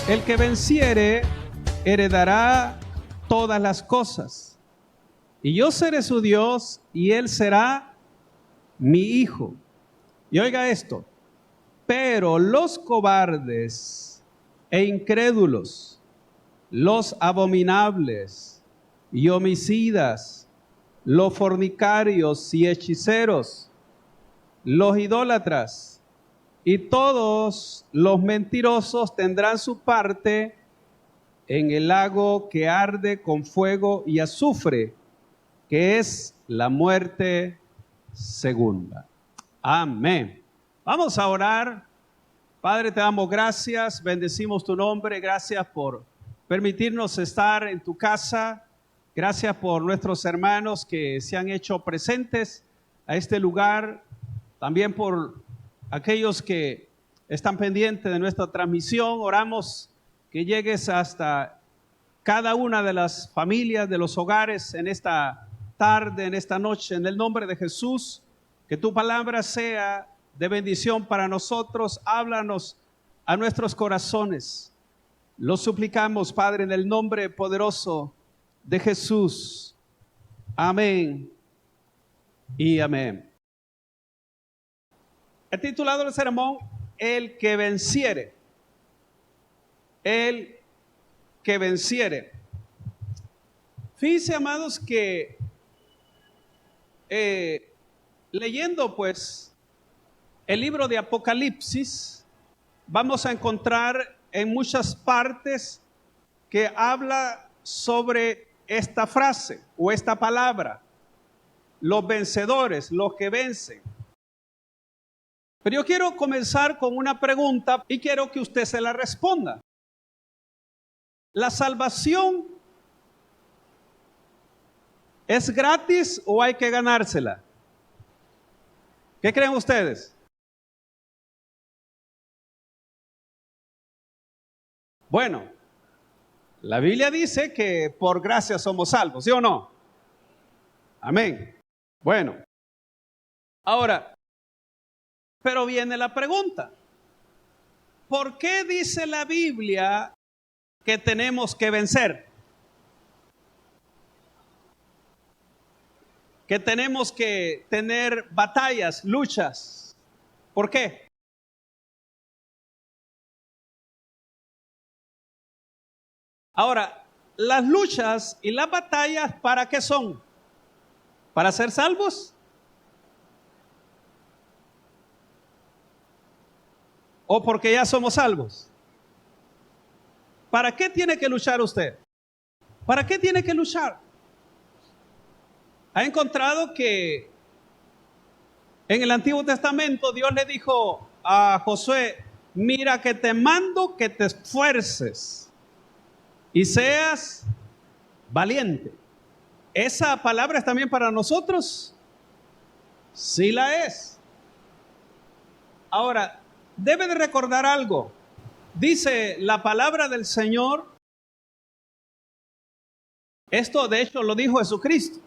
El que venciere heredará todas las cosas, y yo seré su Dios, y él será mi hijo. Y oiga esto, pero los cobardes e incrédulos, los abominables y homicidas, los fornicarios y hechiceros, los idólatras y todos los mentirosos tendrán su parte en el lago que arde con fuego y azufre, que es la muerte segunda. Amén. Vamos a orar. Padre, te damos gracias, bendecimos tu nombre, gracias por permitirnos estar en tu casa, gracias por nuestros hermanos que se han hecho presentes a este lugar, también por aquellos que están pendientes de nuestra transmisión. Oramos que llegues hasta cada una de las familias, de los hogares en esta tarde, en esta noche, en el nombre de Jesús. Que tu palabra sea de bendición para nosotros. Háblanos a nuestros corazones. Lo suplicamos, Padre, en el nombre poderoso de Jesús. Amén y amén. He titulado el sermón, El que venciere. El que venciere. Fíjense, amados, que leyendo pues el libro de Apocalipsis, vamos a encontrar en muchas partes que habla sobre esta frase o esta palabra, los vencedores, los que vencen. Pero yo quiero comenzar con una pregunta y quiero que usted se la responda. ¿La salvación es gratis o hay que ganársela? ¿Qué creen ustedes? Bueno, la Biblia dice que por gracia somos salvos, ¿sí o no? Amén. Bueno, ahora, pero viene la pregunta. ¿Por qué dice la Biblia que tenemos que vencer? Que tenemos que tener batallas, luchas. ¿Por qué? Ahora, las luchas y las batallas, ¿para qué son? ¿Para ser salvos? ¿O porque ya somos salvos? ¿Para qué tiene que luchar usted? ¿Para qué tiene que luchar? ¿Ha encontrado que en el Antiguo Testamento Dios le dijo a Josué, mira que te mando que te esfuerces y seas valiente? ¿Esa palabra es también para nosotros? Sí la es. Ahora, debe de recordar algo. Dice la palabra del Señor, esto de hecho lo dijo Jesucristo.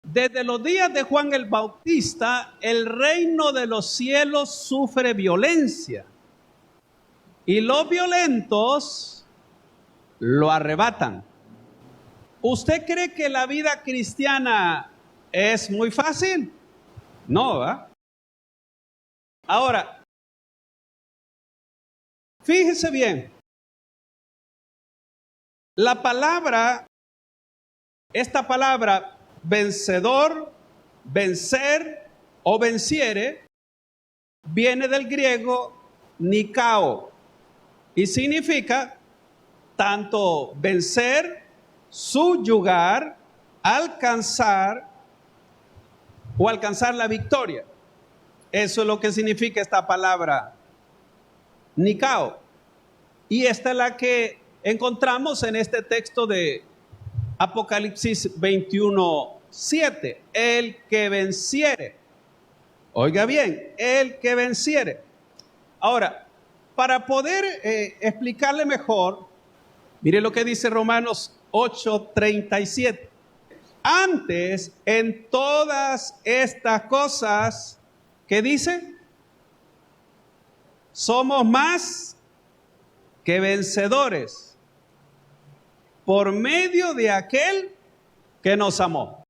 Desde los días de Juan el Bautista, el reino de los cielos sufre violencia y los violentos lo arrebatan. ¿Usted cree que la vida cristiana es muy fácil? No, ¿verdad? Ahora, fíjese bien, la palabra, esta palabra vencedor, vencer o venciere, viene del griego nikao y significa tanto vencer, subyugar, alcanzar o alcanzar la victoria. Eso es lo que significa esta palabra nikao. Y esta es la que encontramos en este texto de Apocalipsis 21:7. El que venciere. Oiga bien, el que venciere. Ahora, para poder explicarle mejor, mire lo que dice Romanos 8:37. Antes, en todas estas cosas, ¿qué dice? Somos más que vencedores por medio de aquel que nos amó.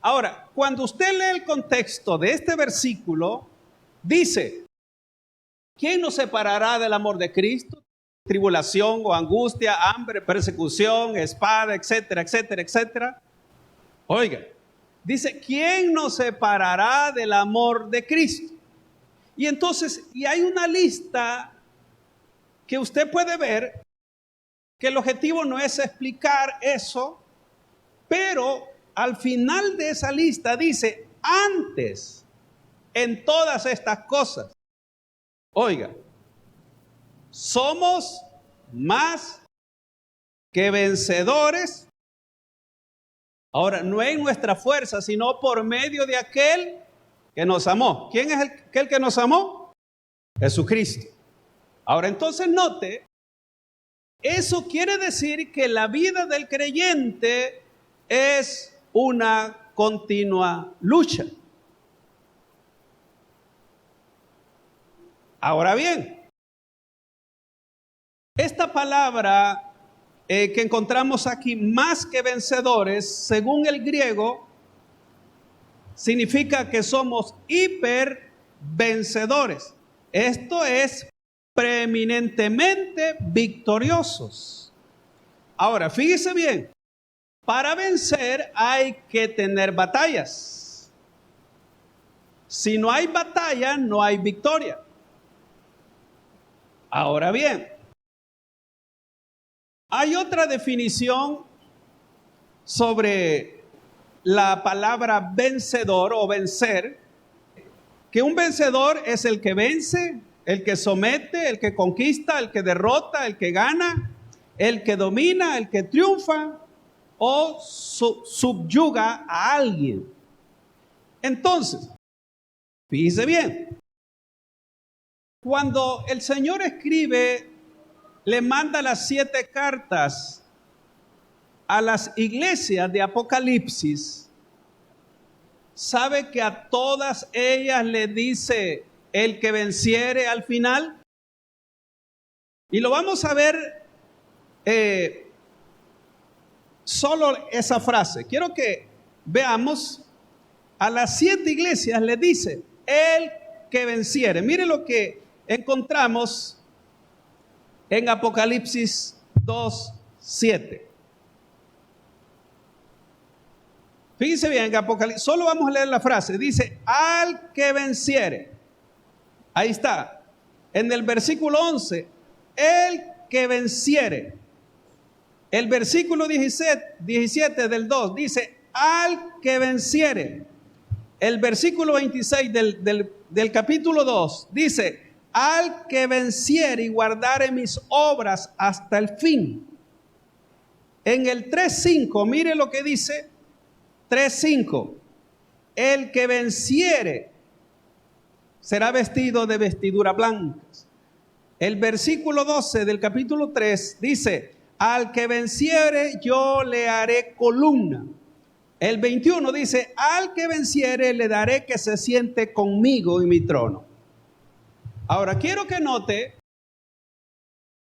Ahora, cuando usted lee el contexto de este versículo, dice, ¿quién nos separará del amor de Cristo? Tribulación o angustia, hambre, persecución, espada, etcétera, etcétera, etcétera. Oiga, dice, ¿quién nos separará del amor de Cristo? Y entonces, y hay una lista que usted puede ver, que el objetivo no es explicar eso, pero al final de esa lista dice, antes, en todas estas cosas, oiga, somos más que vencedores. Ahora, no en nuestra fuerza, sino por medio de aquel que nos amó. ¿Quién es aquel que nos amó? Jesucristo. Ahora, entonces note, eso quiere decir que la vida del creyente es una continua lucha. Ahora bien, esta palabra que encontramos aquí, más que vencedores, según el griego, significa que somos hiper vencedores. Esto es preeminentemente victoriosos. Ahora, fíjese bien, para vencer hay que tener batallas. Si no hay batalla, no hay victoria. Ahora bien, hay otra definición sobre la palabra vencedor o vencer, que un vencedor es el que vence, el que somete, el que conquista, el que derrota, el que gana, el que domina, el que triunfa o subyuga a alguien. Entonces, fíjese bien, cuando el Señor escribe, le manda las 7 cartas a las iglesias de Apocalipsis, ¿sabe que a todas ellas le dice el que venciere al final? Y lo vamos a ver solo esa frase. Quiero que veamos, a las 7 iglesias le dice el que venciere. Mire lo que encontramos en Apocalipsis 2:7. Fíjense bien, en Apocalipsis, solo vamos a leer la frase. Dice, al que venciere. Ahí está. En el versículo 11, el que venciere. El versículo 17 del 2 dice, al que venciere. El versículo 26 del capítulo 2 dice, al que venciere y guardare mis obras hasta el fin. En el 3:5, mire lo que dice 3:5. El que venciere será vestido de vestiduras blancas. El versículo 12 del capítulo 3 dice, al que venciere yo le haré columna. El 21 dice, al que venciere le daré que se siente conmigo en mi trono. Ahora, quiero que note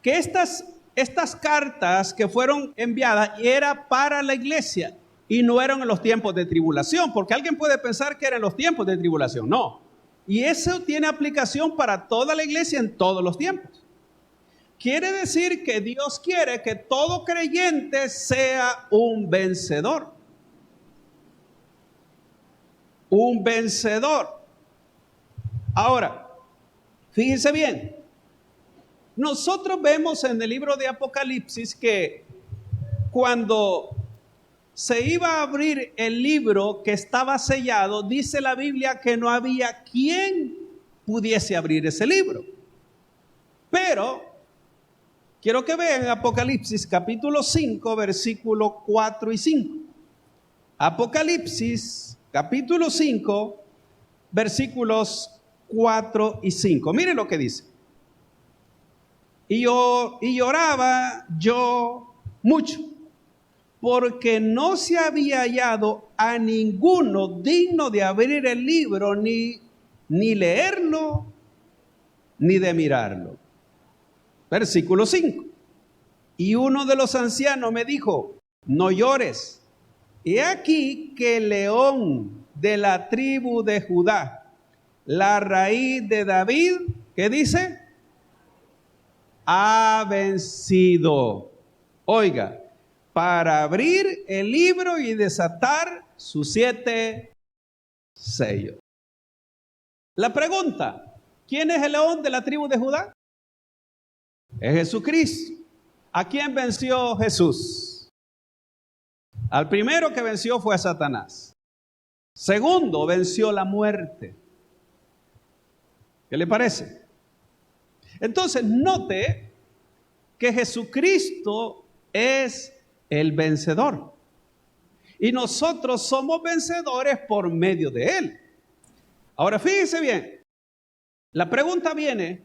que estas cartas que fueron enviadas era para la iglesia y no eran en los tiempos de tribulación, porque alguien puede pensar que eran los tiempos de tribulación. No. Y eso tiene aplicación para toda la iglesia en todos los tiempos. Quiere decir que Dios quiere que todo creyente sea un vencedor. Un vencedor. Ahora, fíjense bien, nosotros vemos en el libro de Apocalipsis que cuando se iba a abrir el libro que estaba sellado, dice la Biblia que no había quien pudiese abrir ese libro. Pero quiero que vean Apocalipsis capítulo 5, versículos 4 y 5. Apocalipsis capítulo 5, versículos 4 y 5. Mire lo que dice. Y lloraba yo mucho, porque no se había hallado a ninguno digno de abrir el libro, ni leerlo, ni de mirarlo. Versículo 5. Y uno de los ancianos me dijo, no llores. He aquí que el león de la tribu de Judá, la raíz de David, ¿qué dice? Ha vencido. Oiga, para abrir el libro y desatar sus 7 sellos. La pregunta, ¿quién es el león de la tribu de Judá? Es Jesucristo. ¿A quién venció Jesús? Al primero que venció fue a Satanás. Segundo, venció la muerte. ¿Qué le parece? Entonces, note que Jesucristo es el vencedor. Y nosotros somos vencedores por medio de Él. Ahora, fíjense bien. La pregunta viene,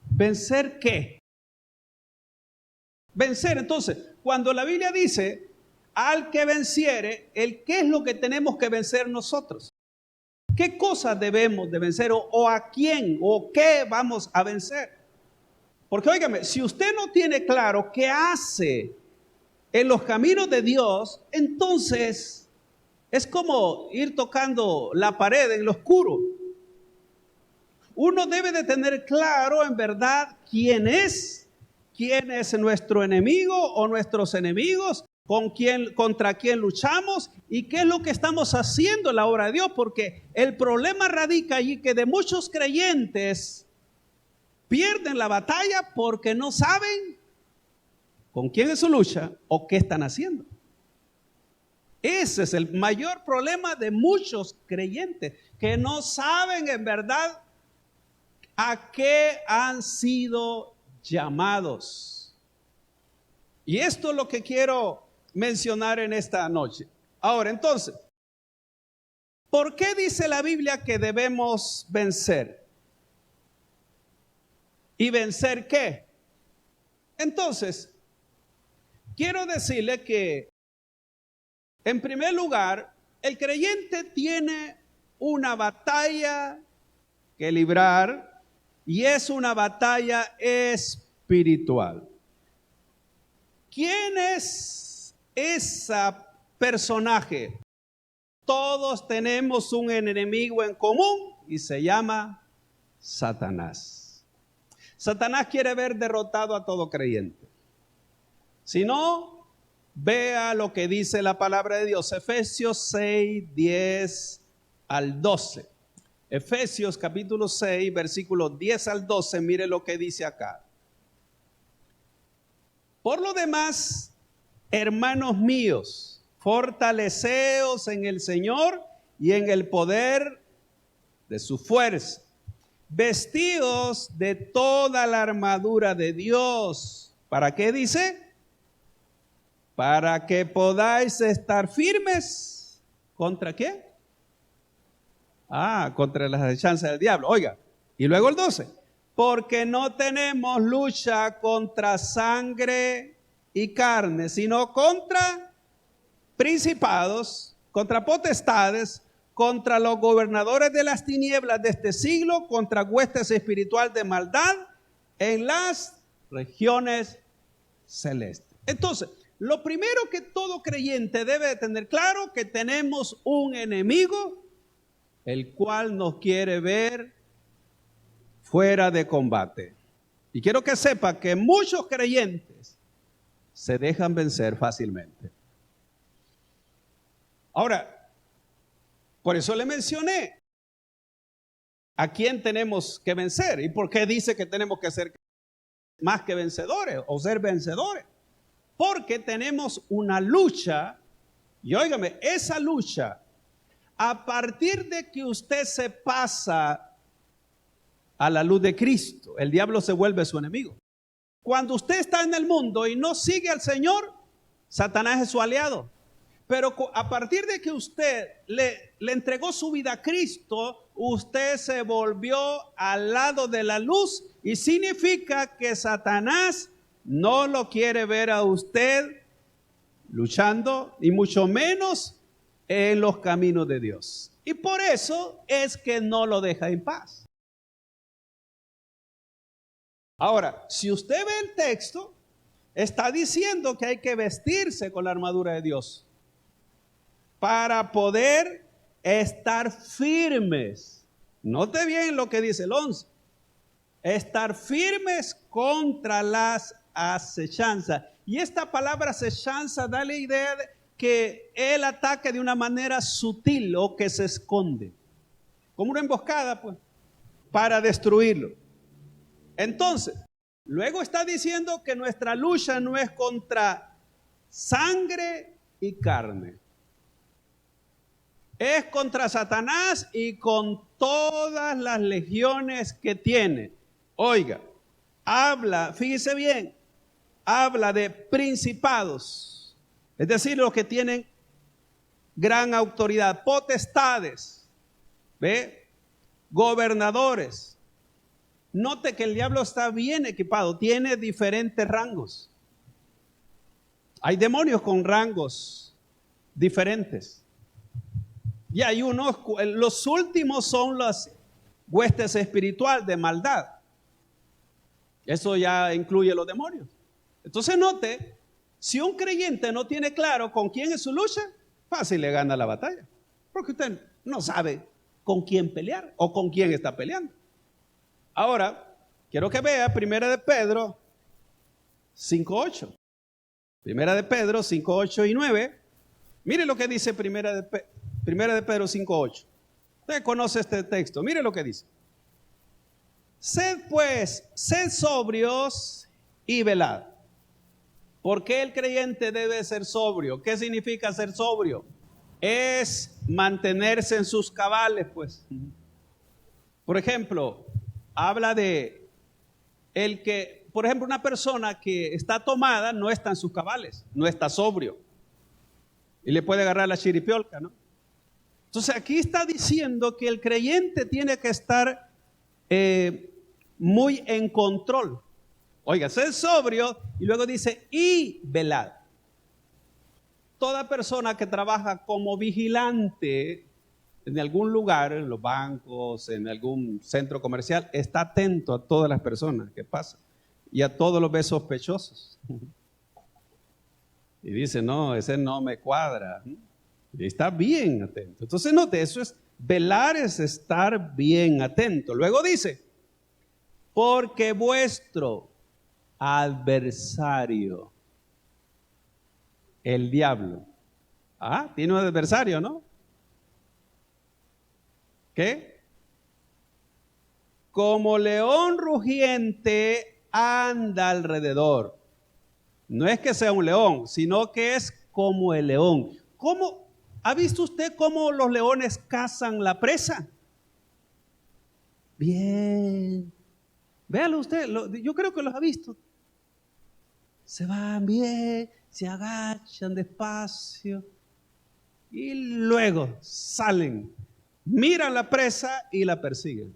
¿vencer qué? Vencer, entonces, cuando la Biblia dice, al que venciere, ¿qué es lo que tenemos que vencer nosotros? ¿Qué cosas debemos de vencer o a quién o qué vamos a vencer? Porque óigame, si usted no tiene claro qué hace en los caminos de Dios, entonces es como ir tocando la pared en lo oscuro. Uno debe de tener claro en verdad quién es nuestro enemigo o nuestros enemigos, contra quién luchamos y qué es lo que estamos haciendo en la obra de Dios, porque el problema radica allí que de muchos creyentes pierden la batalla porque no saben con quién es su lucha o qué están haciendo. Ese es el mayor problema de muchos creyentes, que no saben en verdad a qué han sido llamados. Y esto es lo que quiero mencionar en esta noche. Ahora, entonces, ¿por qué dice la Biblia que debemos vencer? ¿Y vencer qué? Entonces, quiero decirle que, en primer lugar, el creyente tiene una batalla que librar y es una batalla espiritual. ¿Quién es ese personaje? Todos tenemos un enemigo en común y se llama Satanás. Satanás quiere ver derrotado a todo creyente. Si no, vea lo que dice la palabra de Dios, Efesios 6, 10 al 12. Efesios capítulo 6, versículos 10 al 12, mire lo que dice acá. Por lo demás, hermanos míos, fortaleceos en el Señor y en el poder de su fuerza. Vestidos de toda la armadura de Dios. ¿Para qué dice? Para que podáis estar firmes. ¿Contra qué? Contra las acechanzas del diablo. Oiga, y luego el 12. Porque no tenemos lucha contra sangre y carne, sino contra principados, contra potestades, contra los gobernadores de las tinieblas de este siglo, contra huestes espirituales de maldad en las regiones celestes. Entonces, lo primero que todo creyente debe de tener claro, que tenemos un enemigo, el cual nos quiere ver fuera de combate. Y quiero que sepa que muchos creyentes se dejan vencer fácilmente. Ahora, por eso le mencioné a quién tenemos que vencer y por qué dice que tenemos que ser más que vencedores o ser vencedores. Porque tenemos una lucha, y óigame, esa lucha, a partir de que usted se pasa a la luz de Cristo, el diablo se vuelve su enemigo. Cuando usted está en el mundo y no sigue al Señor, Satanás es su aliado. Pero a partir de que usted le entregó su vida a Cristo, usted se volvió al lado de la luz y significa que Satanás no lo quiere ver a usted luchando y mucho menos en los caminos de Dios. Y por eso es que no lo deja en paz. Ahora, si usted ve el texto, está diciendo que hay que vestirse con la armadura de Dios para poder estar firmes. Note bien lo que dice el 11. Estar firmes contra las acechanzas. Y esta palabra acechanza da la idea de que el ataque de una manera sutil o que se esconde. Como una emboscada, pues, para destruirlo. Entonces, luego está diciendo que nuestra lucha no es contra sangre y carne. Es contra Satanás y con todas las legiones que tiene. Oiga, habla, fíjese bien, habla de principados, es decir, los que tienen gran autoridad, potestades, ¿ve? Gobernadores. Note que el diablo está bien equipado, tiene diferentes rangos. Hay demonios con rangos diferentes. Y hay unos, los últimos son las huestes espirituales de maldad. Eso ya incluye los demonios. Entonces note, si un creyente no tiene claro con quién es su lucha, fácil le gana la batalla. Porque usted no sabe con quién pelear o con quién está peleando. Ahora, quiero que vea Primera de Pedro 5:8. Primera de Pedro 5:8 y 9. Mire lo que dice Primera de Pedro 5:8. Usted conoce este texto. Mire lo que dice. Sed sobrios y velad. ¿Por qué el creyente debe ser sobrio? ¿Qué significa ser sobrio? Es mantenerse en sus cabales, pues. Por ejemplo, habla de el que, por ejemplo, una persona que está tomada no está en sus cabales, no está sobrio. Y le puede agarrar la chiripiolca, ¿no? Entonces aquí está diciendo que el creyente tiene que estar muy en control. Oiga, ser sobrio y luego dice y velad. Toda persona que trabaja como vigilante en algún lugar, en los bancos, en algún centro comercial, está atento a todas las personas que pasan y a todos los ve sospechosos. Y dice, no, ese no me cuadra. Y está bien atento. Entonces note, eso es, velar es estar bien atento. Luego dice, porque vuestro adversario, el diablo. Tiene un adversario, ¿no? ¿Qué? Como león rugiente anda alrededor. No es que sea un león, sino que es como el león. ¿Cómo? ¿Ha visto usted cómo los leones cazan la presa? Bien. Véalo usted, yo creo que los ha visto. Se van bien, se agachan despacio y luego salen, miran la presa y la persiguen.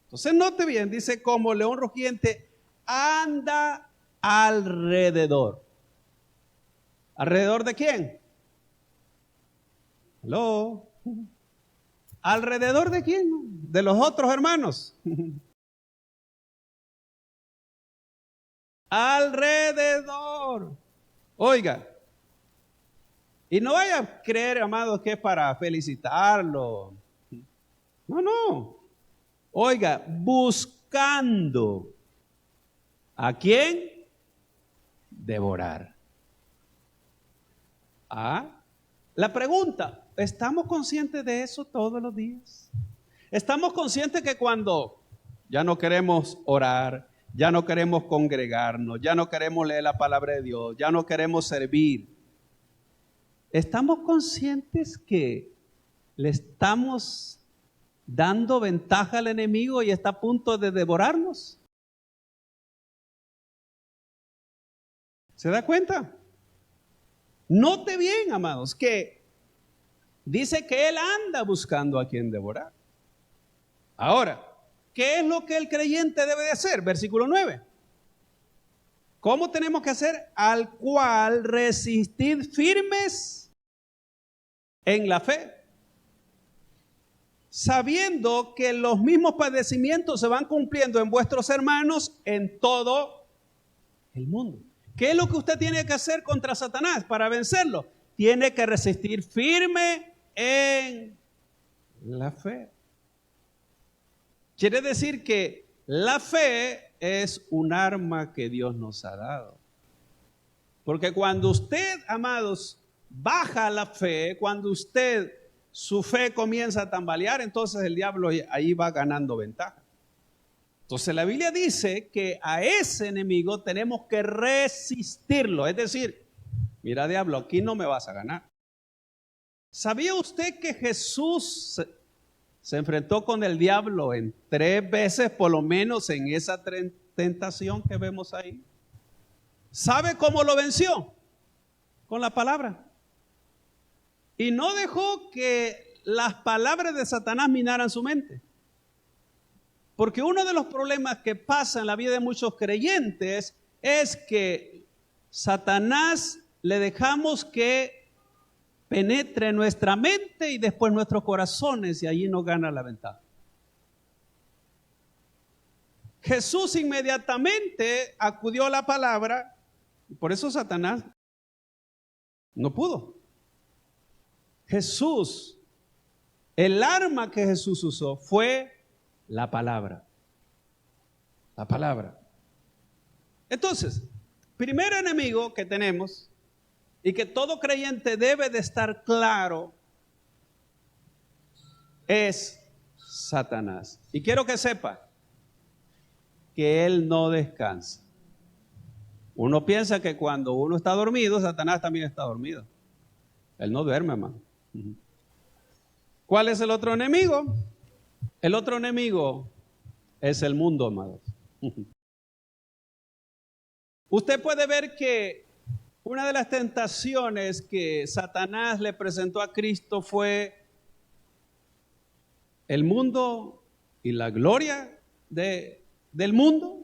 Entonces note bien, dice como león rugiente anda alrededor. ¿Alrededor de quién? ¿Aló? ¿Alrededor de quién? De los otros hermanos. Alrededor. Oiga, y no vaya a creer, amados, que es para felicitarlo. No, no. Oiga, buscando. ¿A quién? Devorar. La pregunta, ¿estamos conscientes de eso todos los días? ¿Estamos conscientes que cuando ya no queremos orar, ya no queremos congregarnos, ya no queremos leer la palabra de Dios, ya no queremos servir, estamos conscientes que le estamos dando ventaja al enemigo y está a punto de devorarnos? ¿Se da cuenta? Note bien, amados, que dice que él anda buscando a quien devorar. Ahora, ¿qué es lo que el creyente debe de hacer? Versículo 9. ¿Cómo tenemos que hacer? Al cual resistid firmes en la fe, sabiendo que los mismos padecimientos se van cumpliendo en vuestros hermanos en todo el mundo. ¿Qué es lo que usted tiene que hacer contra Satanás para vencerlo? Tiene que resistir firme en la fe. Quiere decir que la fe es un arma que Dios nos ha dado. Porque cuando usted, amados, baja la fe, cuando su fe comienza a tambalear, entonces el diablo ahí va ganando ventaja. Entonces la Biblia dice que a ese enemigo tenemos que resistirlo. Es decir, mira, diablo, aquí no me vas a ganar. ¿Sabía usted que Jesús se enfrentó con el diablo en 3 veces, por lo menos en esa tentación que vemos ahí? ¿Sabe cómo lo venció? Con la palabra. Y no dejó que las palabras de Satanás minaran su mente. Porque uno de los problemas que pasa en la vida de muchos creyentes es que Satanás le dejamos que penetre nuestra mente y después nuestros corazones, y allí nos gana la ventaja. Jesús inmediatamente acudió a la palabra, y por eso Satanás no pudo. Jesús, el arma que Jesús usó fue la palabra. La palabra. Entonces, primer enemigo que tenemos y que todo creyente debe de estar claro es Satanás. Y quiero que sepa que él no descansa. Uno piensa que cuando uno está dormido, Satanás también está dormido. Él no duerme, hermano. ¿Cuál es el otro enemigo? El otro enemigo es el mundo, amados. Usted puede ver que una de las tentaciones que Satanás le presentó a Cristo fue el mundo y la gloria del mundo.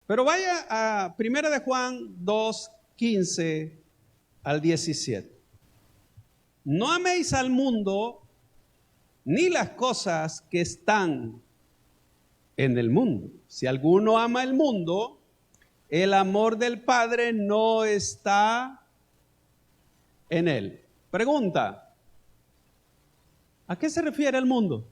Pero vaya a 1 de Juan 2, 15 al 17. No améis al mundo ni las cosas que están en el mundo. Si alguno ama el mundo, el amor del Padre no está en él. Pregunta, ¿a qué se refiere el mundo?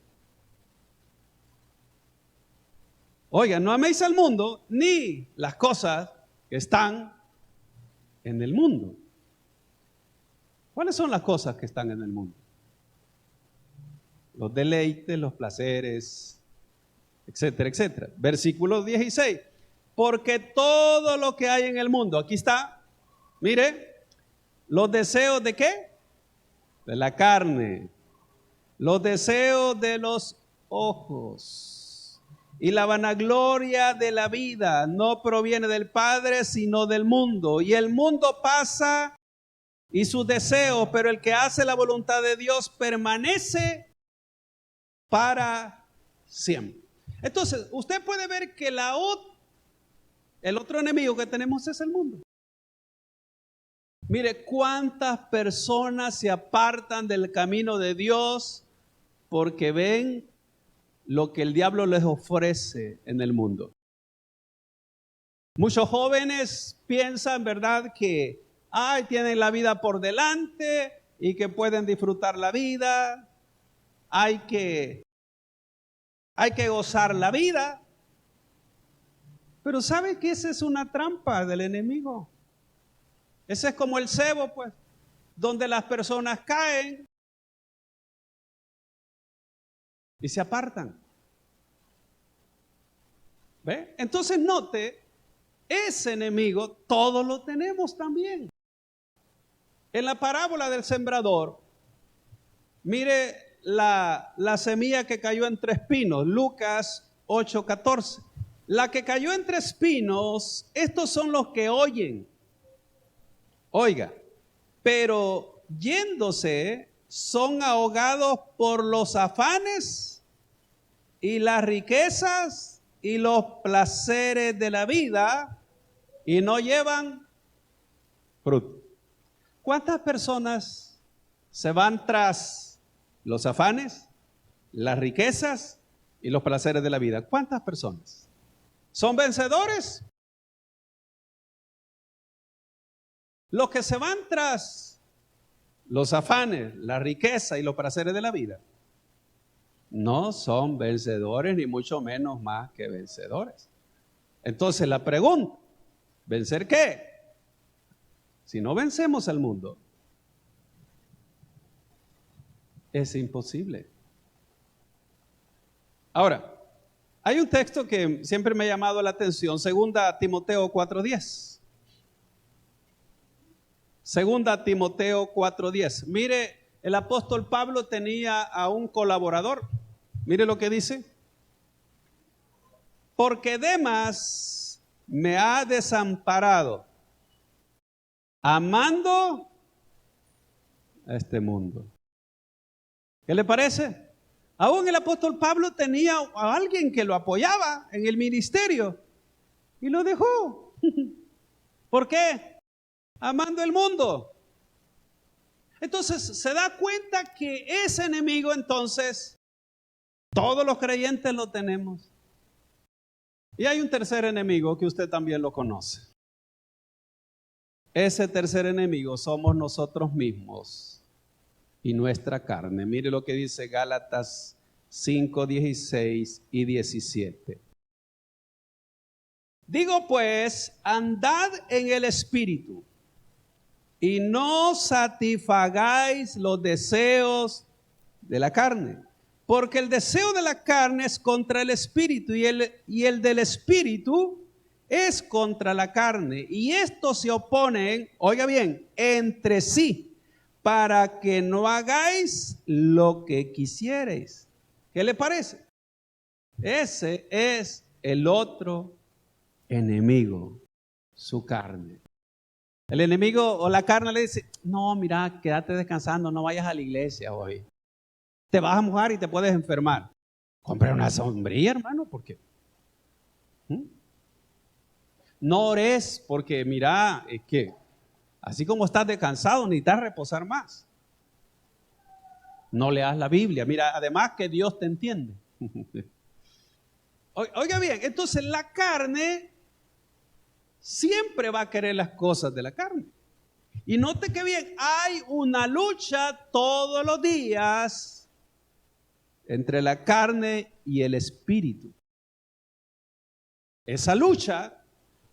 Oiga, no améis al mundo ni las cosas que están en el mundo. ¿Cuáles son las cosas que están en el mundo? Los deleites, los placeres, etcétera, etcétera. Versículo 16. Porque todo lo que hay en el mundo, aquí está, mire, los deseos de ¿qué? De la carne, los deseos de los ojos y la vanagloria de la vida no proviene del Padre, sino del mundo. Y el mundo pasa y sus deseos, pero el que hace la voluntad de Dios permanece para siempre. Entonces, usted puede ver que el otro enemigo que tenemos es el mundo. Mire cuántas personas se apartan del camino de Dios porque ven lo que el diablo les ofrece en el mundo. Muchos jóvenes piensan, ¿verdad?, que tienen la vida por delante y que pueden disfrutar la vida. Hay que gozar la vida. Pero ¿sabe que esa es una trampa del enemigo? Ese es como el cebo, pues, donde las personas caen y se apartan. ¿Ve? Entonces note, ese enemigo todos lo tenemos también. En la parábola del sembrador, mire la semilla que cayó entre espinos, Lucas 8:14. La que cayó entre espinos, estos son los que oyen. Oiga, pero yéndose son ahogados por los afanes y las riquezas y los placeres de la vida y no llevan fruto. ¿Cuántas personas se van tras los afanes, las riquezas y los placeres de la vida? ¿Cuántas personas? ¿Son vencedores? Los que se van tras los afanes, la riqueza y los placeres de la vida, no son vencedores, ni mucho menos más que vencedores. Entonces la pregunta, ¿vencer qué? Si no vencemos al mundo, es imposible. Ahora, hay un texto que siempre me ha llamado la atención, 2 Timoteo 4:10. 2 Timoteo 4:10. Mire, el apóstol Pablo tenía a un colaborador. Mire lo que dice. Porque Demas me ha desamparado, amando a este mundo. ¿Qué le parece? Aún el apóstol Pablo tenía a alguien que lo apoyaba en el ministerio y lo dejó. ¿Por qué? Amando el mundo. Entonces se da cuenta que ese enemigo, entonces, todos los creyentes lo tenemos. Y hay un tercer enemigo que usted también lo conoce. Ese tercer enemigo somos nosotros mismos y nuestra carne. Mire lo que dice Gálatas 5:16 y 17. Digo pues, andad en el Espíritu y no satisfagáis los deseos de la carne. Porque el deseo de la carne es contra el Espíritu y el del Espíritu es contra la carne. Y estos se oponen, oiga bien, entre sí, para que no hagáis lo que quisierais. ¿Qué le parece? Ese es el otro enemigo, su carne. El enemigo o la carne le dice, no, mira, quédate descansando, no vayas a la iglesia hoy. Te vas a mojar y te puedes enfermar. Compra una sombrilla, hermano, porque no ores, porque mira, es que así como estás descansado, necesitas reposar más. No leas la Biblia. Mira, además que Dios te entiende. Oiga bien, entonces la carne siempre va a querer las cosas de la carne. Y note que bien, hay una lucha todos los días entre la carne y el espíritu. Esa lucha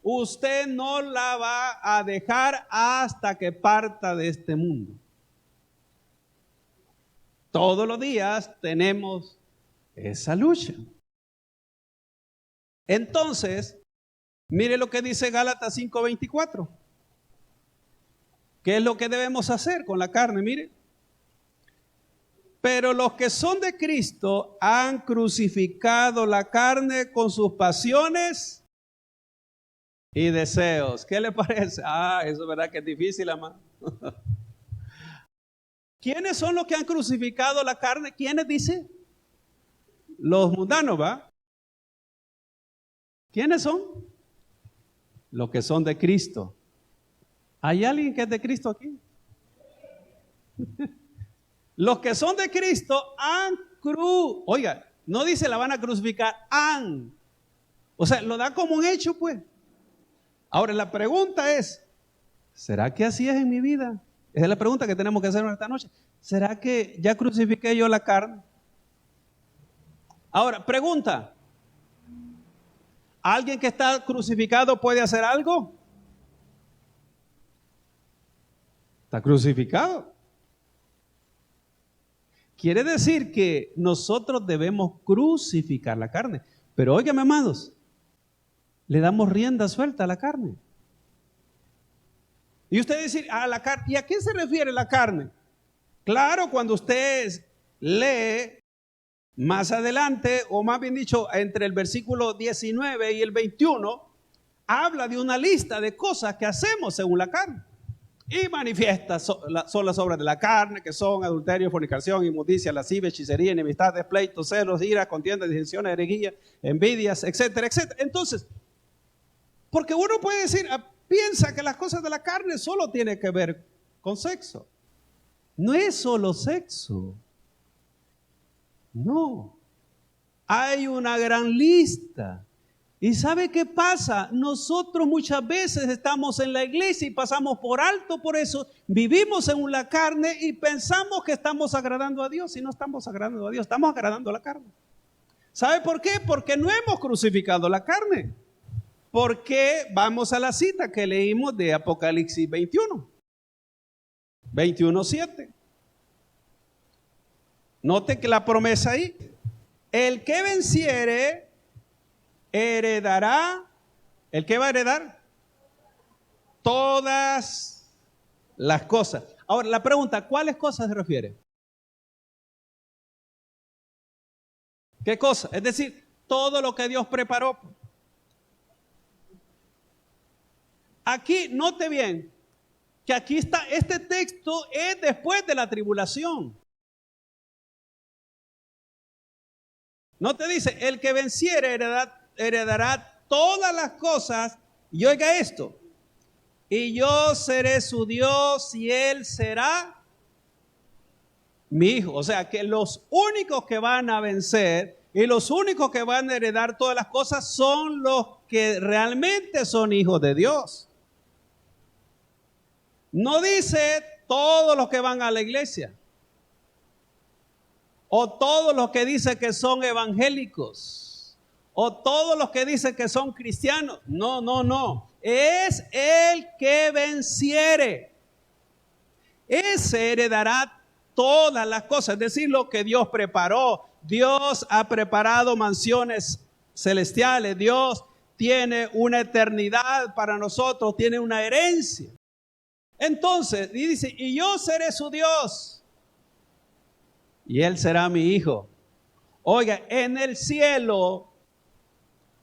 usted no la va a dejar hasta que parta de este mundo. Todos los días tenemos esa lucha. Entonces, mire lo que dice Gálatas 5:24. ¿Qué es lo que debemos hacer con la carne? Mire. Pero los que son de Cristo han crucificado la carne con sus pasiones y deseos. ¿Qué le parece? Eso es verdad que es difícil, hermano. ¿Quiénes son los que han crucificado la carne? ¿Quiénes dice? Los mundanos, ¿va? ¿Quiénes son? Los que son de Cristo. ¿Hay alguien que es de Cristo aquí? Los que son de Cristo oiga, no dice la van a crucificar, o sea, lo da como un hecho, pues. Ahora, la pregunta es, ¿será que así es en mi vida? Esa es la pregunta que tenemos que hacer esta noche. ¿Será que ya crucifiqué yo la carne? Ahora, pregunta, ¿alguien que está crucificado puede hacer algo? Está crucificado. Quiere decir que nosotros debemos crucificar la carne. Pero óigame, amados, le damos rienda suelta a la carne. Y usted dice, la carne, ¿y a qué se refiere la carne? Claro, cuando usted lee más adelante, o más bien dicho, entre el versículo 19 y el 21, habla de una lista de cosas que hacemos según la carne. Y manifiesta son las obras de la carne, que son adulterio, fornicación, inmundicia, lascivia, hechicería, enemistades, pleitos, celos, ira, contiendas, disensiones, herejías, envidias, etcétera, etcétera. Entonces, porque uno puede decir, piensa que las cosas de la carne solo tienen que ver con sexo. No es solo sexo. No. Hay una gran lista ¿Y sabe qué pasa? Nosotros muchas veces estamos en la iglesia y pasamos por alto por eso, vivimos en la carne y pensamos que estamos agradando a Dios y no estamos agradando a Dios, estamos agradando a la carne. ¿Sabe por qué? Porque no hemos crucificado la carne. Porque vamos a la cita que leímos de Apocalipsis 21:7. Note que la promesa ahí, el que venciere heredará, ¿el que va a heredar? Todas las cosas. Ahora, la pregunta, ¿cuáles cosas se refiere? ¿Qué cosa? Es decir, todo lo que Dios preparó. Aquí, note bien, que aquí está, este texto es después de la tribulación. No te dice, el que venciere heredará todas las cosas, y oiga esto, y yo seré su Dios y él será mi hijo. O sea que los únicos que van a vencer y los únicos que van a heredar todas las cosas son los que realmente son hijos de Dios. No dice todos los que van a la iglesia o todos los que dicen que son evangélicos o todos los que dicen que son cristianos. No, no, no. Es el que venciere. Ese heredará todas las cosas, es decir, lo que Dios preparó. Dios ha preparado mansiones celestiales. Dios tiene una eternidad para nosotros, tiene una herencia. Entonces, y dice, y yo seré su Dios, y él será mi hijo. Oiga, en el cielo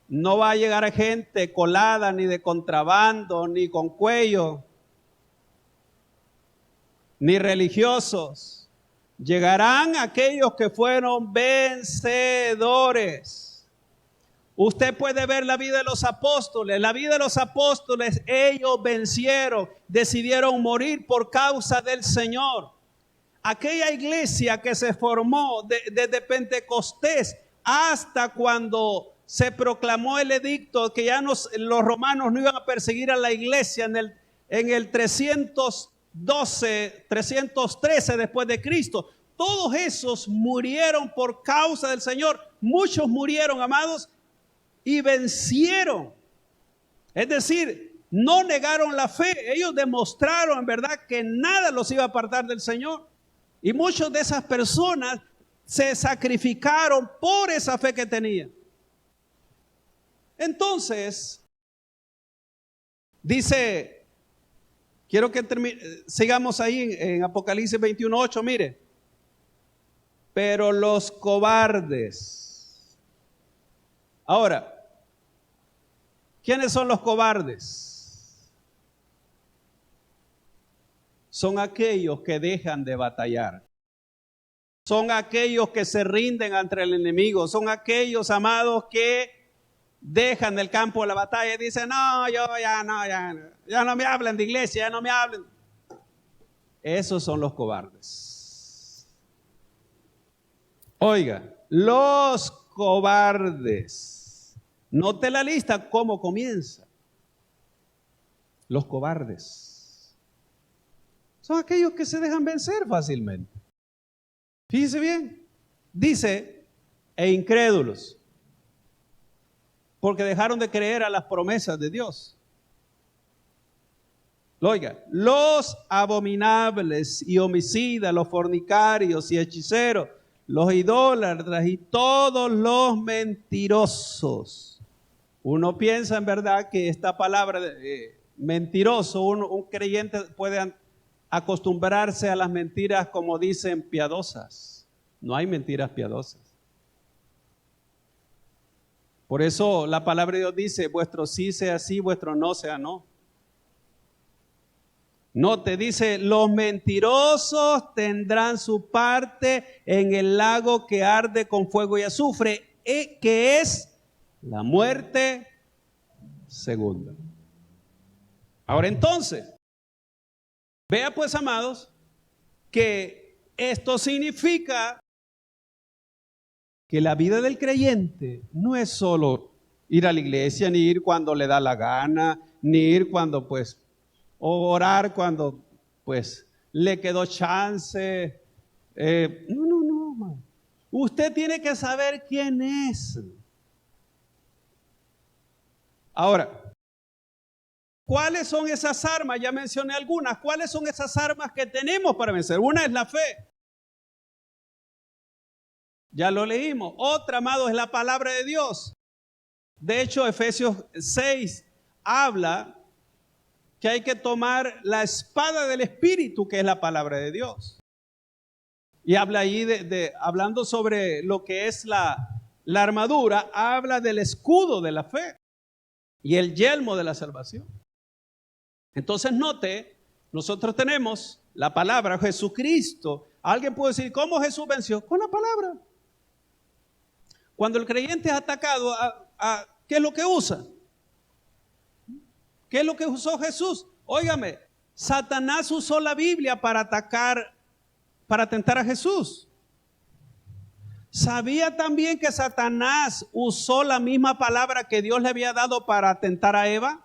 no va a llegar gente colada, ni de contrabando, ni con cuello, ni religiosos. Llegarán aquellos que fueron vencedores. Usted puede ver la vida de los apóstoles. La vida de los apóstoles, ellos vencieron, decidieron morir por causa del Señor. Aquella iglesia que se formó desde Pentecostés hasta cuando se proclamó el edicto que ya los romanos no iban a perseguir a la iglesia en el 313 después de Cristo. Todos esos murieron por causa del Señor. Muchos murieron, amados, y vencieron. Es decir, no negaron la fe. Ellos demostraron en verdad que nada los iba a apartar del Señor. Y muchas de esas personas se sacrificaron por esa fe que tenían. Entonces, dice, quiero que sigamos ahí en Apocalipsis 21:8, mire. Pero los cobardes. Ahora, ¿quiénes son los cobardes? Son aquellos que dejan de batallar. Son aquellos que se rinden ante el enemigo. Son aquellos, amados, que dejan el campo de la batalla y dicen, no, ya no me hablen de iglesia, ya no me hablen. Esos son los cobardes. Oiga, los cobardes. Note la lista, cómo comienza. Los cobardes son aquellos que se dejan vencer fácilmente. Fíjese bien, dice, e incrédulos, porque dejaron de creer a las promesas de Dios. Oiga, los abominables y homicidas, los fornicarios y hechiceros, los idólatras y todos los mentirosos. Uno piensa en verdad que esta palabra mentiroso, un creyente puede acostumbrarse a las mentiras, como dicen, piadosas. No hay mentiras piadosas. Por eso la palabra de Dios dice, vuestro sí sea sí, vuestro no sea no. No te dice, los mentirosos tendrán su parte en el lago que arde con fuego y azufre, que es la muerte segunda. Ahora entonces, vea pues, amados, que esto significa que la vida del creyente no es solo ir a la iglesia, ni ir cuando le da la gana, ni ir cuando pues, o orar cuando pues le quedó chance. No, hermano. Usted tiene que saber quién es. Ahora, ¿cuáles son esas armas? Ya mencioné algunas. ¿Cuáles son esas armas que tenemos para vencer? Una es la fe. Ya lo leímos. Otra, amado, es la palabra de Dios. De hecho, Efesios 6 habla que hay que tomar la espada del Espíritu, que es la palabra de Dios. Y habla ahí hablando sobre lo que es la armadura, habla del escudo de la fe y el yelmo de la salvación. Entonces note, nosotros tenemos la palabra, Jesucristo. Alguien puede decir, ¿cómo Jesús venció? Con la palabra. Cuando el creyente es atacado, ¿qué es lo que usa? ¿Qué es lo que usó Jesús? Óigame, Satanás usó la Biblia para atacar, para tentar a Jesús. ¿Sabía también que Satanás usó la misma palabra que Dios le había dado para tentar a Eva?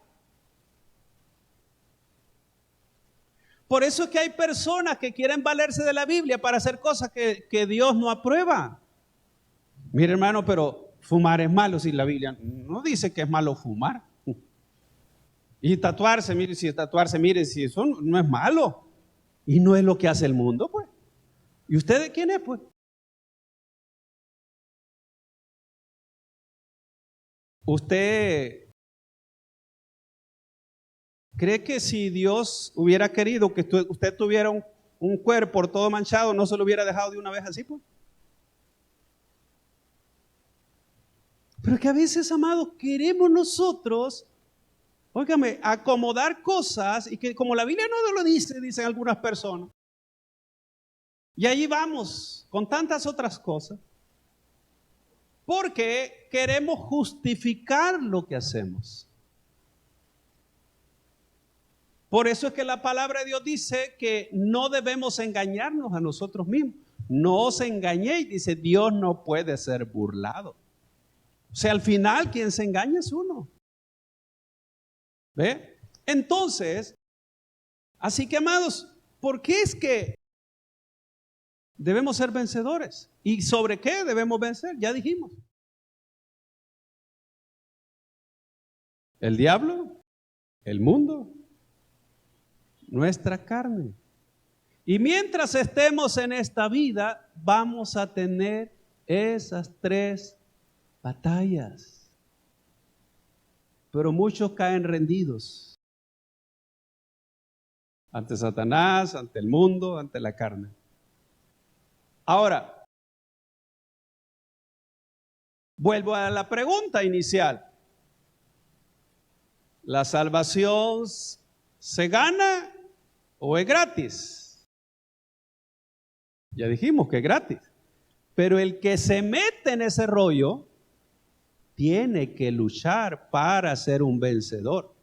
Por eso es que hay personas que quieren valerse de la Biblia para hacer cosas que Dios no aprueba. Mire, hermano, pero fumar es malo si la Biblia no dice que es malo fumar. Y tatuarse, mire si eso no es malo. Y no es lo que hace el mundo, pues. ¿Y usted de quién es, pues? ¿Usted cree que si Dios hubiera querido que usted tuviera un cuerpo todo manchado, no se lo hubiera dejado de una vez así, pues? Pero que a veces, amados, queremos nosotros, óigame, acomodar cosas y que como la Biblia no lo dice, dicen algunas personas. Y ahí vamos con tantas otras cosas. Porque queremos justificar lo que hacemos. Por eso es que la palabra de Dios dice que no debemos engañarnos a nosotros mismos. No os engañéis, dice, Dios no puede ser burlado. O sea, al final quien se engaña es uno. ¿Ve? Entonces, así que amados, ¿por qué es que debemos ser vencedores? ¿Y sobre qué debemos vencer? Ya dijimos. El diablo, el mundo, nuestra carne. Y mientras estemos en esta vida, vamos a tener esas tres batallas. Pero muchos caen rendidos ante Satanás, ante el mundo, ante la carne. Ahora, vuelvo a la pregunta inicial. ¿La salvación se gana o es gratis? Ya dijimos que es gratis. Pero el que se mete en ese rollo tiene que luchar para ser un vencedor.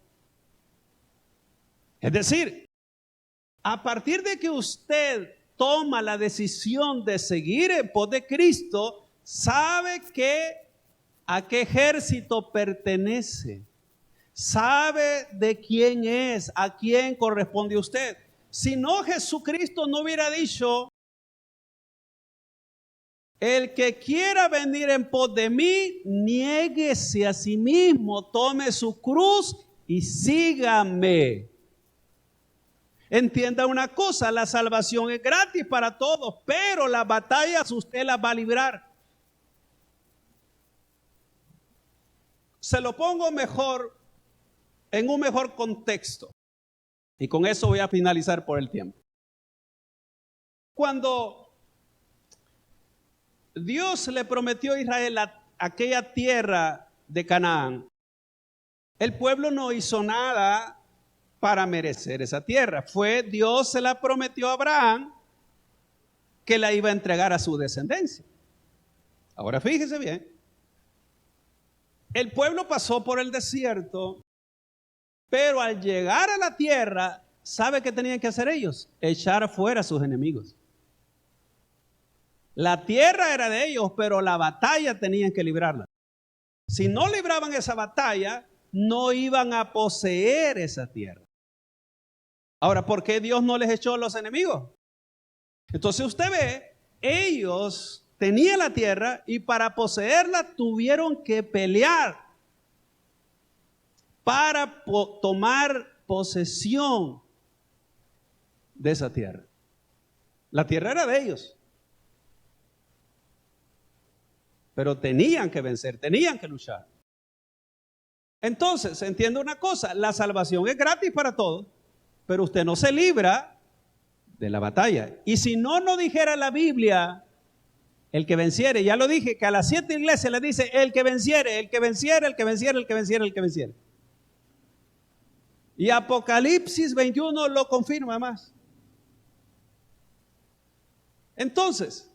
Es decir, a partir de que usted toma la decisión de seguir en pos de Cristo, sabe a qué ejército pertenece. Sabe de quién es, a quién corresponde usted. Si no, Jesucristo no hubiera dicho, el que quiera venir en pos de mí, niéguese a sí mismo, tome su cruz y sígame. Entienda una cosa, la salvación es gratis para todos, pero las batallas usted las va a librar. Se lo pongo mejor, en un mejor contexto. Y con eso voy a finalizar por el tiempo. Cuando Dios le prometió a Israel aquella tierra de Canaán, el pueblo no hizo nada para merecer esa tierra. Dios se la prometió a Abraham que la iba a entregar a su descendencia. Ahora fíjese bien. El pueblo pasó por el desierto, pero al llegar a la tierra, ¿sabe qué tenían que hacer ellos? Echar fuera a sus enemigos. La tierra era de ellos, pero la batalla tenían que librarla. si no libraban esa batalla, no iban a poseer esa tierra. Ahora, ¿por qué Dios no les echó a los enemigos? Entonces usted ve, ellos tenían la tierra y para poseerla tuvieron que pelear para tomar posesión de esa tierra. La tierra era de ellos. Pero tenían que vencer, tenían que luchar. Entonces, entiende una cosa, la salvación es gratis para todos, pero usted no se libra de la batalla. Y si no dijera la Biblia, el que venciere, ya lo dije, que a las 7 iglesias le dice, el que venciere, el que venciere, el que venciere, el que venciere, el que venciere. Y Apocalipsis 21 lo confirma más. Entonces,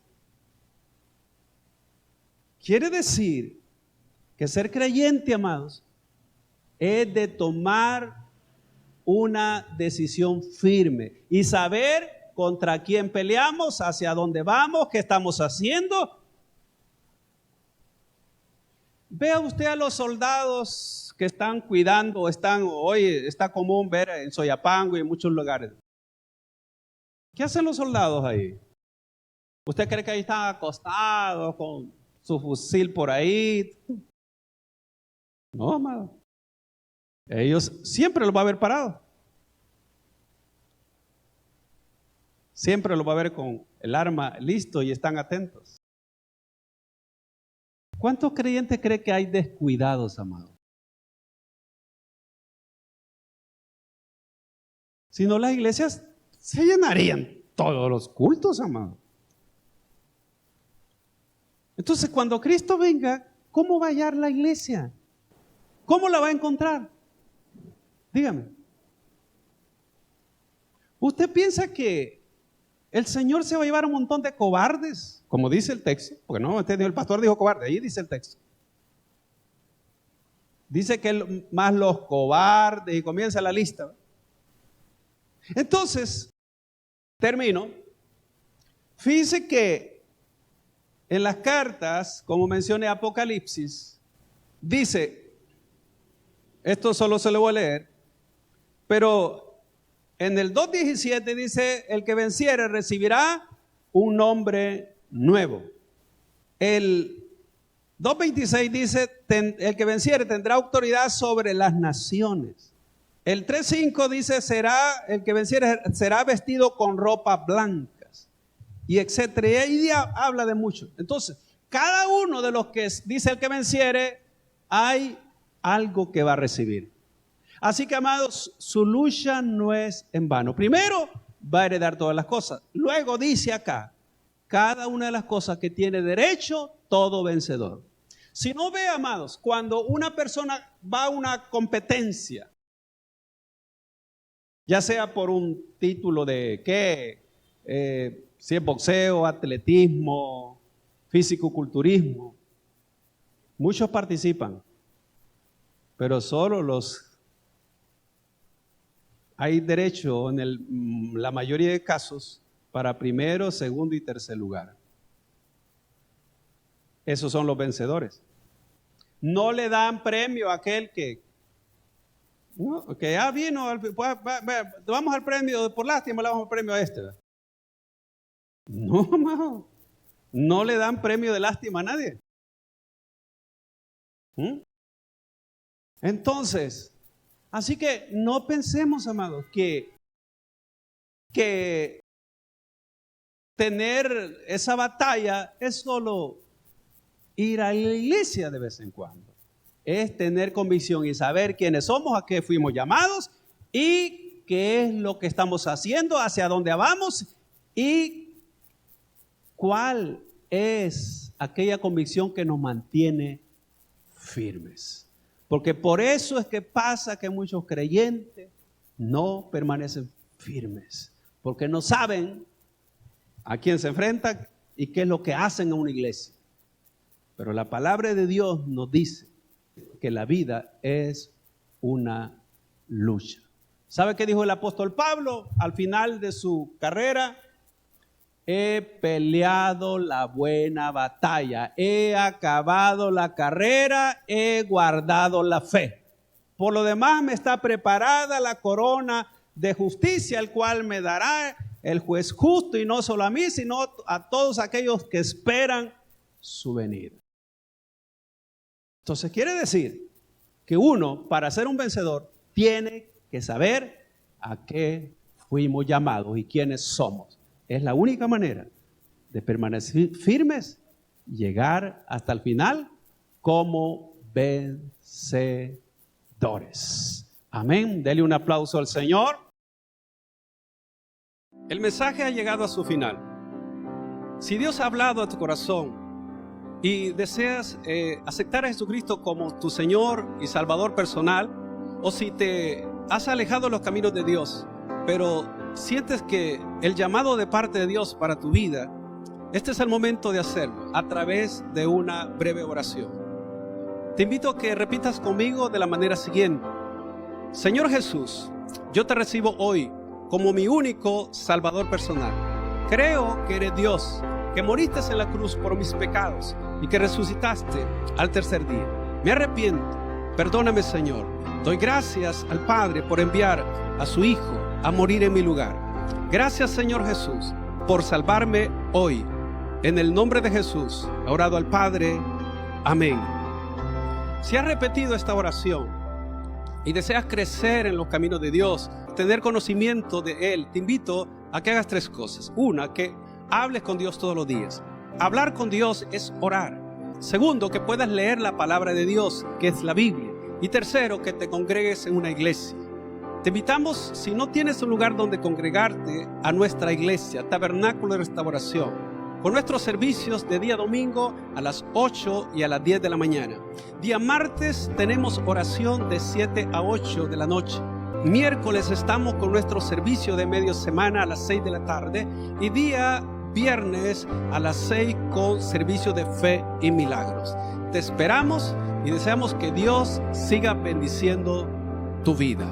quiere decir que ser creyente, amados, es de tomar una decisión firme y saber contra quién peleamos, hacia dónde vamos, qué estamos haciendo. Vea usted a los soldados que están cuidando, hoy está común ver en Soyapango y en muchos lugares. ¿Qué hacen los soldados ahí? ¿Usted cree que ahí están acostados con su fusil por ahí? No, amado. Ellos siempre los va a ver parados. Siempre los va a ver con el arma listo y están atentos. ¿Cuántos creyentes cree que hay descuidados, amado? Si no, las iglesias se llenarían todos los cultos, amado. Entonces, cuando Cristo venga, ¿cómo va a hallar la iglesia? ¿Cómo la va a encontrar? Dígame. ¿Usted piensa que el Señor se va a llevar un montón de cobardes? Como dice el texto. Porque no, el pastor dijo cobarde, ahí dice el texto. Dice que más los cobardes y comienza la lista. Entonces, termino. Fíjese que en las cartas, como mencioné Apocalipsis, dice, esto solo se lo voy a leer, pero en el 2:17 dice, el que venciere recibirá un nombre nuevo. El 2:26 dice, el que venciere tendrá autoridad sobre las naciones. El 3:5 dice, el que venciere será vestido con ropas blancas, y etcétera. Y ahí habla de mucho. Entonces, cada uno de los que dice el que venciere, hay algo que va a recibir. Así que, amados, su lucha no es en vano. Primero, va a heredar todas las cosas. Luego dice acá, cada una de las cosas que tiene derecho, todo vencedor. Si no ve, amados, cuando una persona va a una competencia, ya sea por un título de si es boxeo, atletismo, físico-culturismo, muchos participan, pero solo hay derecho en la mayoría de casos para primero, segundo y tercer lugar. Esos son los vencedores. No le dan premio a aquel que vino, vamos al premio, por lástima le damos el premio a este. No, amado, no le dan premio de lástima a nadie. Entonces, así que no pensemos, amados, que tener esa batalla es solo ir a la iglesia de vez en cuando. Es tener convicción y saber quiénes somos, a qué fuimos llamados y qué es lo que estamos haciendo, hacia dónde vamos y cuál es aquella convicción que nos mantiene firmes. Porque por eso es que pasa que muchos creyentes no permanecen firmes, porque no saben a quién se enfrentan y qué es lo que hacen en una iglesia. Pero la palabra de Dios nos dice que la vida es una lucha. ¿Sabe qué dijo el apóstol Pablo al final de su carrera? he peleado la buena batalla, he acabado la carrera, he guardado la fe. Por lo demás me está preparada la corona de justicia, el cual me dará el juez justo, y no solo a mí, sino a todos aquellos que esperan su venida. Entonces quiere decir que uno, para ser un vencedor, tiene que saber a qué fuimos llamados y quiénes somos. Es la única manera de permanecer firmes, llegar hasta el final como vencedores. Amén. Dele un aplauso al Señor. El mensaje ha llegado a su final. Si Dios ha hablado a tu corazón y deseas aceptar a Jesucristo como tu Señor y Salvador personal, o si te has alejado de los caminos de Dios, pero sientes que el llamado de parte de Dios para tu vida, este es el momento de hacerlo a través de una breve oración. Te invito a que repitas conmigo de la manera siguiente: Señor Jesús, yo te recibo hoy como mi único Salvador personal. Creo que eres Dios, que moriste en la cruz por mis pecados y que resucitaste al tercer día. Me arrepiento, perdóname, Señor. Doy gracias al Padre por enviar a su Hijo a morir en mi lugar. Gracias, Señor Jesús, por salvarme hoy. En el nombre de Jesús, he orado al Padre. Amén. Si has repetido esta oración y deseas crecer en los caminos de Dios, tener conocimiento de Él, te invito a que hagas 3 cosas. Una, que hables con Dios todos los días. Hablar con Dios es orar. Segundo, que puedas leer la palabra de Dios, que es la Biblia. Y tercero, que te congregues en una iglesia. Te invitamos, si no tienes un lugar donde congregarte, a nuestra iglesia, Tabernáculo de Restauración, con nuestros servicios de día domingo a las 8 y a las 10 de la mañana. Día martes tenemos oración de 7 a 8 de la noche. Miércoles estamos con nuestro servicio de media semana a las 6 de la tarde. Y día viernes a las 6 con servicio de fe y milagros. Te esperamos y deseamos que Dios siga bendiciendo tu vida.